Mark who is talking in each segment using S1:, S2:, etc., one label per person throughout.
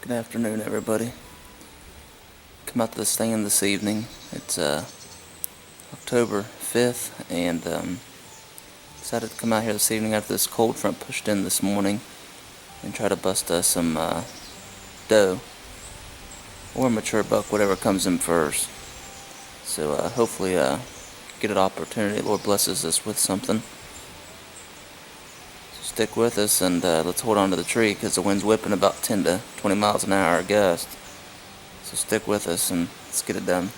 S1: Good afternoon, everybody. Come out to this stand this evening. It's October 5th, and decided to come out here this evening after this cold front pushed in this morning and try to bust some doe or mature buck, whatever comes in first. So hopefully get an opportunity. Lord blesses us with something. So stick with us and let's hold on to the tree because the wind's whipping about 10 to 20 miles an hour gust. So stick with us and let's get it done.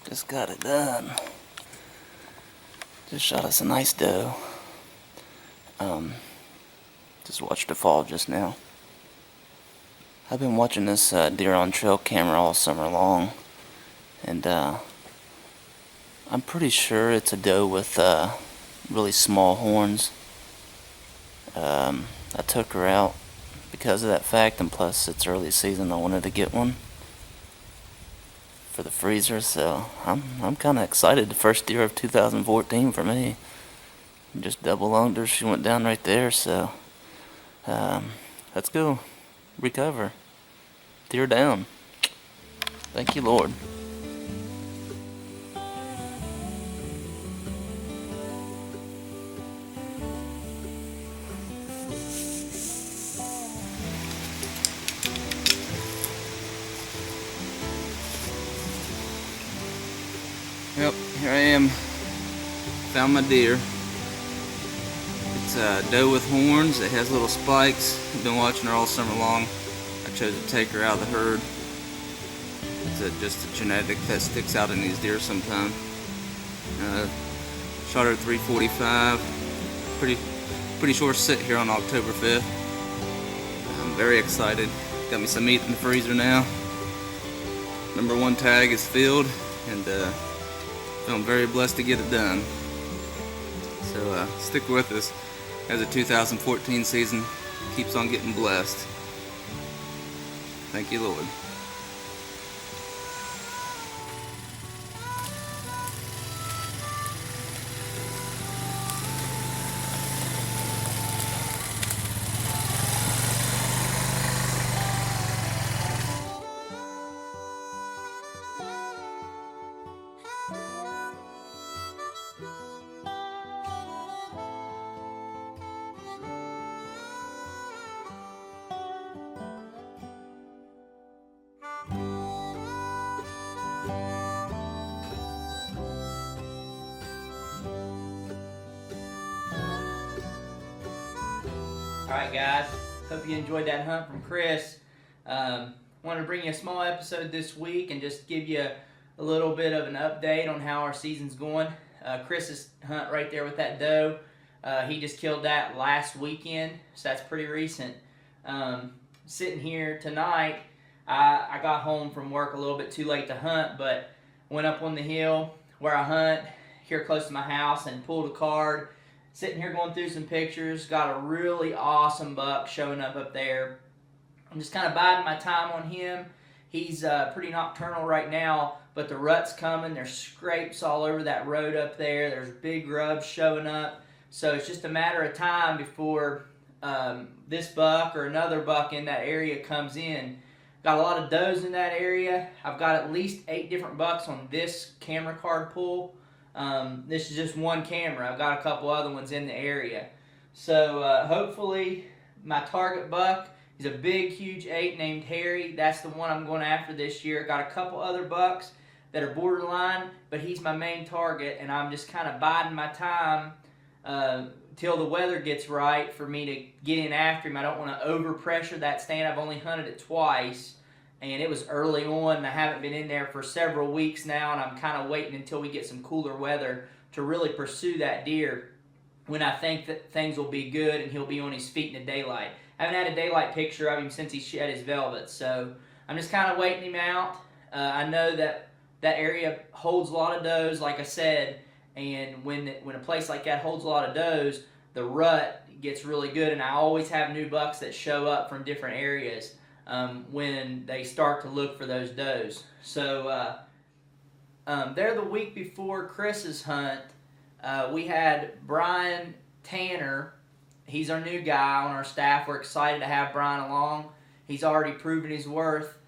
S1: Just got it done. Just shot us a nice doe. Just watched it fall just now. I've been watching this deer on trail camera all summer long, and I'm pretty sure it's a doe with really small horns. I took her out because of that fact, and plus it's early season. I wanted to get one for the freezer, so I'm kind of excited. The first deer of 2014 for me. Just double lunged her. She went down right there, so let's go recover. Deer down. Thank you, Lord. Yep, here I am. Found my deer. It's a doe with horns. It has little spikes. I've been watching her all summer long. I chose to take her out of the herd. It's just a genetic that sticks out in these deer sometimes. Shot her at 345. Pretty short sit here on October 5th. I'm very excited. Got me some meat in the freezer now. Number 1 tag is filled, and feeling very blessed to get it done. So stick with us as the 2014 season keeps on getting blessed. Thank you, Lord.
S2: Alright guys, hope you enjoyed that hunt from Chris. Wanted to bring you a small episode this week and just give you a little bit of an update on how our season's going. Chris's hunt right there with that doe, he just killed that last weekend, so that's pretty recent. Sitting here tonight, I got home from work a little bit too late to hunt, but went up on the hill where I hunt here close to my house and pulled a card. Sitting here going through some pictures, got a really awesome buck showing up there. I'm just kind of biding my time on him. He's pretty nocturnal right now, but the rut's coming. There's scrapes all over that road up there. There's big rubs showing up. So it's just a matter of time before this buck or another buck in that area comes in. Got a lot of does in that area. I've got at least 8 different bucks on this camera card pull. This is just one camera. I've got a couple other ones in the area. So hopefully my target buck, he's a big, huge 8 named Harry. That's the one I'm going after this year. Got a couple other bucks that are borderline, but he's my main target, and I'm just kind of biding my time till the weather gets right for me to get in after him. I don't want to overpressure that stand. I've only hunted it twice, and it was early on, and I haven't been in there for several weeks now, and I'm kind of waiting until we get some cooler weather to really pursue that deer when I think that things will be good and he'll be on his feet in the daylight. I haven't had a daylight picture of him since he shed his velvet, so I'm just kind of waiting him out. I know that that area holds a lot of does, like I said, and when a place like that holds a lot of does, the rut gets really good, and I always have new bucks that show up from different areas when they start to look for those does. So there the week before Chris's hunt, we had Bryan Tanner. He's our new guy on our staff. We're excited to have Bryan along. He's already proven his worth.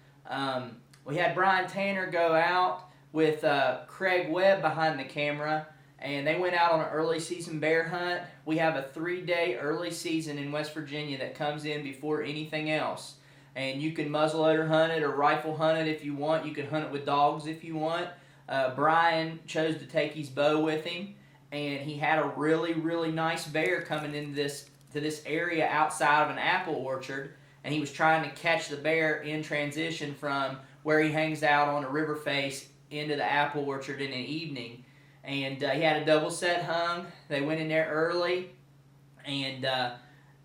S2: We had Bryan Tanner go out with Craig Webb behind the camera, and they went out on an early season bear hunt. We have a 3-day early season in West Virginia that comes in before anything else. And you can muzzleloader hunt it or rifle hunt it if you want. You can hunt it with dogs if you want. Bryan chose to take his bow with him, and he had a really, really nice bear coming into this area outside of an apple orchard, and he was trying to catch the bear in transition from where he hangs out on a river face into the apple orchard in the evening. And he had a double set hung. They went in there early and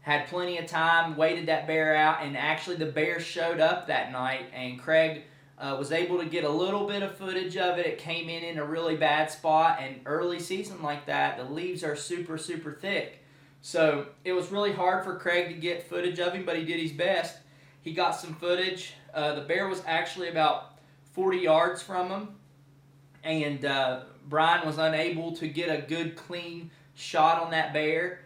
S2: had plenty of time, waited that bear out, and actually the bear showed up that night, and Craig was able to get a little bit of footage of it. It came in a really bad spot, and early season like that, the leaves are super, super thick. So it was really hard for Craig to get footage of him, but he did his best. He got some footage. The bear was actually about 40 yards from him, and Bryan was unable to get a good, clean shot on that bear.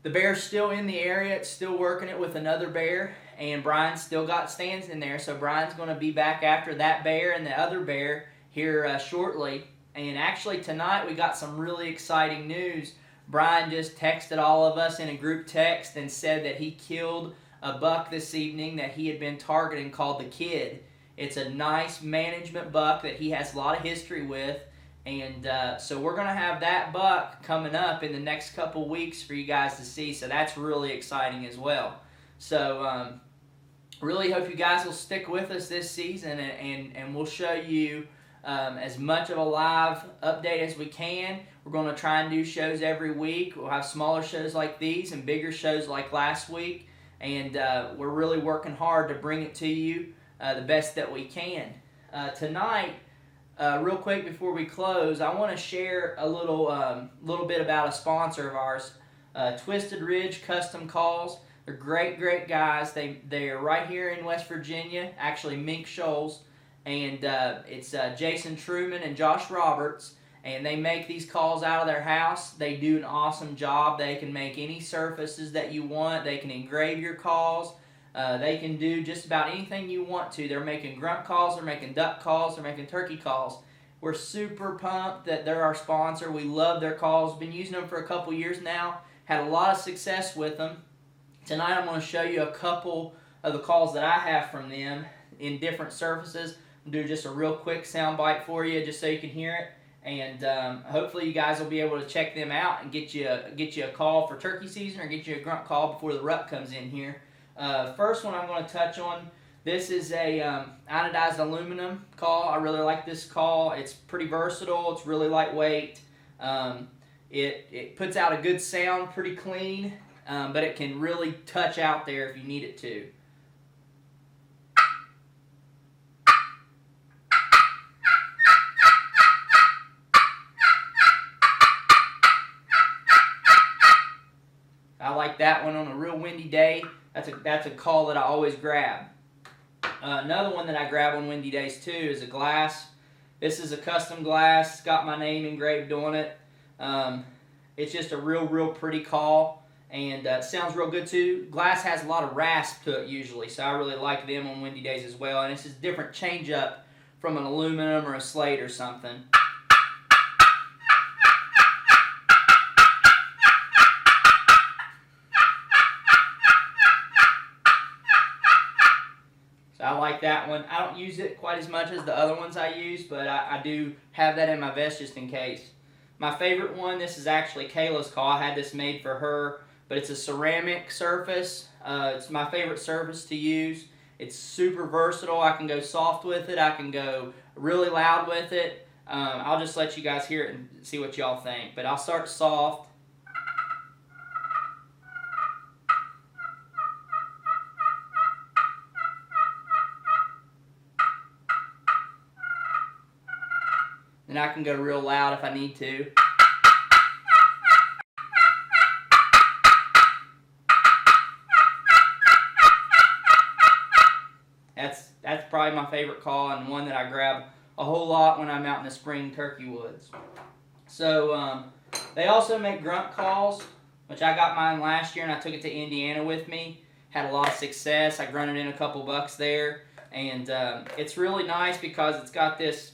S2: The bear's still in the area. It's still working it with another bear, and Bryan's still got stands in there, so Bryan's going to be back after that bear and the other bear here shortly. And actually tonight we got some really exciting news. Bryan just texted all of us in a group text and said that he killed a buck this evening that he had been targeting called the Kid. It's a nice management buck that he has a lot of history with. And so we're going to have that buck coming up in the next couple weeks for you guys to see. So that's really exciting as well. So really hope you guys will stick with us this season, and we'll show you as much of a live update as we can. We're going to try and do shows every week. We'll have smaller shows like these and bigger shows like last week. And we're really working hard to bring it to you the best that we can. Tonight, real quick before we close, I want to share a little bit about a sponsor of ours, Twisted Ridge Custom Calls. They're great, great guys. They're right here in West Virginia, actually Mink Shoals, and it's Jason Truman and Josh Roberts, and they make these calls out of their house. They do an awesome job. They can make any surfaces that you want. They can engrave your calls. They can do just about anything you want to. They're making grunt calls, they're making duck calls, they're making turkey calls. We're super pumped that they're our sponsor. We love their calls. Been using them for a couple years now. Had a lot of success with them. Tonight I'm going to show you a couple of the calls that I have from them in different surfaces. I'll do just a real quick sound bite for you just so you can hear it. And hopefully you guys will be able to check them out and get you a call for turkey season or get you a grunt call before the rut comes in here. First one I'm going to touch on, this is a anodized aluminum call. I really like this call. It's pretty versatile. It's really lightweight. It puts out a good sound, pretty clean, but it can really touch out there if you need it to. like that one on a real windy day. That's a call that I always grab. Another one that I grab on windy days too is a glass. This is a custom glass. It's got my name engraved on it. It's just a real pretty call, and it sounds real good too. Glass has a lot of rasp to it usually, so I really like them on windy days as well. And it's just a different change up from an aluminum or a slate or something. So I like that one. I don't use it quite as much as the other ones I use, but I do have that in my vest just in case. My favorite one, this is actually Kayla's call. I had this made for her, but it's a ceramic surface. It's my favorite surface to use. It's super versatile. I can go soft with it. I can go really loud with it. I'll just let you guys hear it and see what y'all think. But I'll start soft. And I can go real loud if I need to. That's probably my favorite call, and one that I grab a whole lot when I'm out in the spring turkey woods. So they also make grunt calls, which I got mine last year and I took it to Indiana with me. Had a lot of success. I grunted in a couple bucks there, and it's really nice because it's got this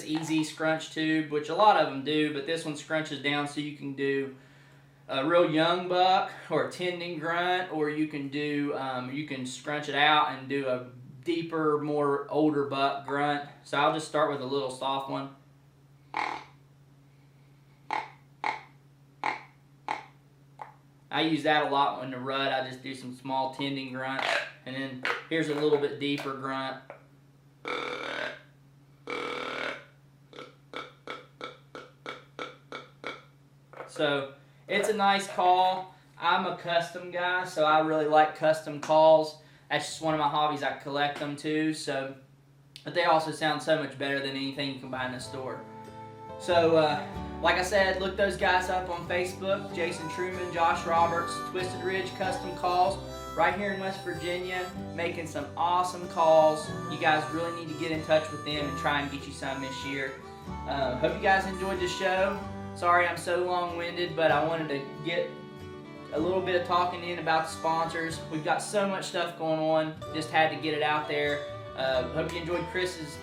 S2: easy scrunch tube, which a lot of them do, but this one scrunches down so you can do a real young buck or a tending grunt, or you can do you can scrunch it out and do a deeper, more older buck grunt. So I'll just start with a little soft one. I use that a lot in the rut. I just do some small tending grunts, and then here's a little bit deeper grunt. So it's a nice call. I'm a custom guy, so I really like custom calls. That's just one of my hobbies. I collect them too. So, but they also sound so much better than anything you can buy in the store. So, like I said, look those guys up on Facebook. Jason Truman, Josh Roberts, Twisted Ridge Custom Calls, right here in West Virginia, making some awesome calls. You guys really need to get in touch with them and try and get you some this year. Hope you guys enjoyed the show. Sorry I'm so long-winded, but I wanted to get a little bit of talking in about the sponsors. We've got so much stuff going on, just had to get it out there. Hope you enjoyed Chris's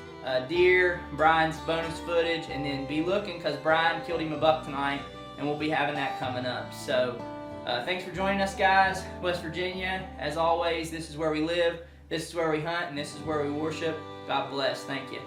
S2: deer, Bryan's bonus footage, and then be looking because Bryan killed him a buck tonight, and we'll be having that coming up. So thanks for joining us, guys. West Virginia, as always, this is where we live, this is where we hunt, and this is where we worship. God bless. Thank you.